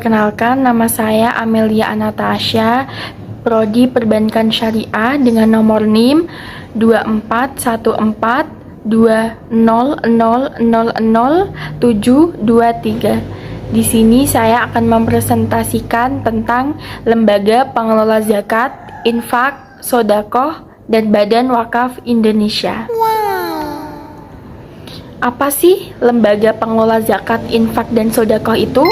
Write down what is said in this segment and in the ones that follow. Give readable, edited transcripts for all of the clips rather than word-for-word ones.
Perkenalkan, nama saya Amelia Anastasia, Prodi Perbankan Syariah dengan nomor NIM 241420000723. Di sini saya akan mempresentasikan tentang Lembaga Pengelola Zakat, Infak, Sodakoh, dan Badan Wakaf Indonesia. Apa sih Lembaga Pengelola Zakat, Infak, dan Sodakoh itu?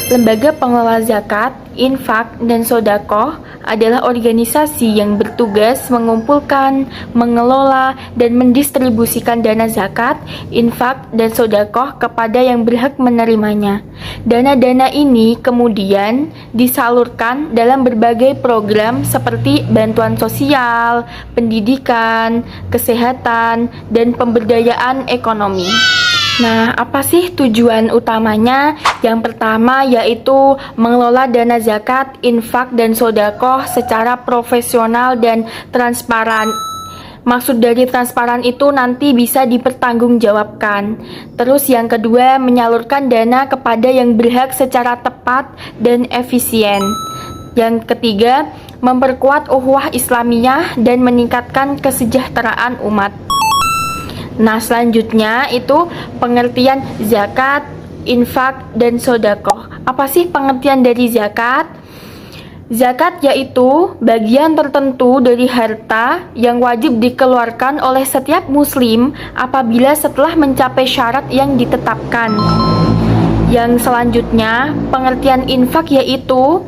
Lembaga Pengelola Zakat, Infak, dan Sodakoh adalah organisasi yang bertugas mengumpulkan, mengelola, dan mendistribusikan dana zakat, infak, dan sodakoh kepada yang berhak menerimanya. Dana-dana ini kemudian disalurkan dalam berbagai program seperti bantuan sosial, pendidikan, kesehatan, dan pemberdayaan ekonomi. Nah, apa sih tujuan utamanya? Yang pertama yaitu mengelola dana zakat, infak, dan sodakoh secara profesional dan transparan. Maksud dari transparan itu nanti bisa dipertanggungjawabkan. Terus yang kedua, menyalurkan dana kepada yang berhak secara tepat dan efisien. Yang ketiga, memperkuat ukhuwah Islamiyah dan meningkatkan kesejahteraan umat. Nah, selanjutnya itu pengertian zakat, infak, dan sodakoh. Apa sih pengertian dari zakat? Zakat yaitu bagian tertentu dari harta yang wajib dikeluarkan oleh setiap muslim apabila setelah mencapai syarat yang ditetapkan. Yang selanjutnya, pengertian infak yaitu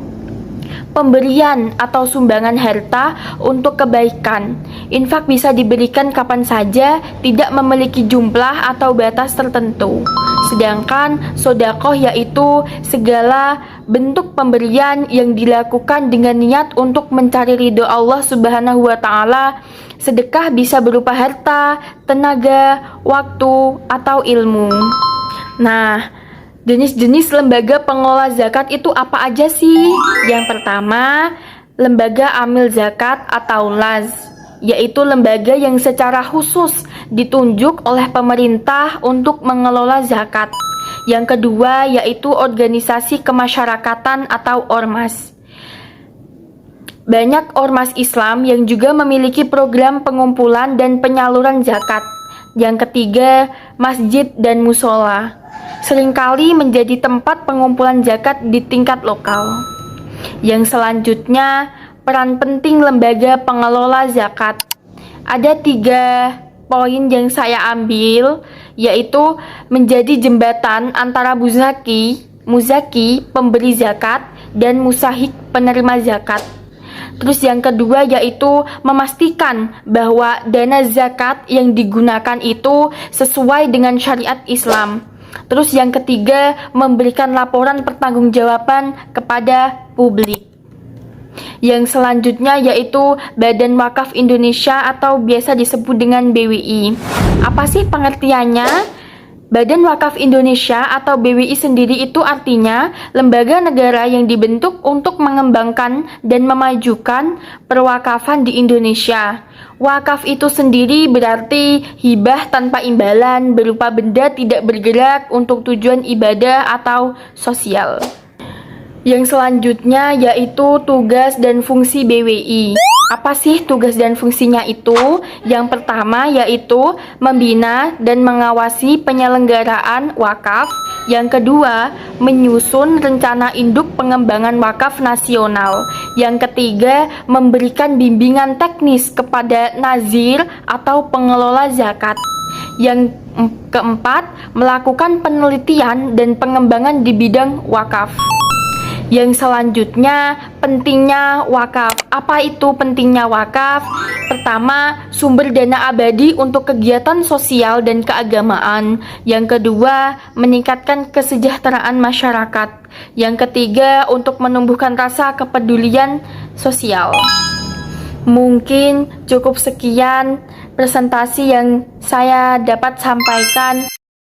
pemberian atau sumbangan harta untuk kebaikan. Infak bisa diberikan kapan saja, tidak memiliki jumlah atau batas tertentu. Sedangkan sodakoh yaitu segala bentuk pemberian yang dilakukan dengan niat untuk mencari ridho Allah Subhanahu wa Ta'ala. Sedekah bisa berupa harta, tenaga, waktu, atau ilmu. Nah, jenis-jenis lembaga pengelola zakat itu apa aja sih? Yang pertama, lembaga amil zakat atau LAZ, yaitu lembaga yang secara khusus ditunjuk oleh pemerintah untuk mengelola zakat. Yang kedua, yaitu organisasi kemasyarakatan atau ormas. Banyak ormas Islam yang juga memiliki program pengumpulan dan penyaluran zakat. Yang ketiga, masjid dan musola seringkali menjadi tempat pengumpulan zakat di tingkat lokal. Yang selanjutnya, peran penting lembaga pengelola zakat. Ada 3 poin yang saya ambil, yaitu menjadi jembatan antara muzaki, pemberi zakat, dan musahik, penerima zakat. Terus yang kedua yaitu memastikan bahwa dana zakat yang digunakan itu sesuai dengan syariat Islam. Terus yang ketiga, memberikan laporan pertanggungjawaban kepada publik. Yang selanjutnya yaitu Badan Wakaf Indonesia atau biasa disebut dengan BWI. Apa sih pengertiannya? Badan Wakaf Indonesia atau BWI sendiri itu artinya lembaga negara yang dibentuk untuk mengembangkan dan memajukan perwakafan di Indonesia. Wakaf itu sendiri berarti hibah tanpa imbalan berupa benda tidak bergerak untuk tujuan ibadah atau sosial. Yang selanjutnya yaitu tugas dan fungsi BWI. Apa sih tugas dan fungsinya itu? Yang pertama yaitu membina dan mengawasi penyelenggaraan wakaf. Yang kedua, menyusun rencana induk pengembangan wakaf nasional. Yang ketiga, memberikan bimbingan teknis kepada nazir atau pengelola zakat. Yang keempat, melakukan penelitian dan pengembangan di bidang wakaf. Yang selanjutnya, pentingnya wakaf. Apa itu pentingnya wakaf? Pertama, sumber dana abadi untuk kegiatan sosial dan keagamaan. Yang kedua, meningkatkan kesejahteraan masyarakat. Yang ketiga, untuk menumbuhkan rasa kepedulian sosial. Mungkin cukup sekian presentasi yang saya dapat sampaikan.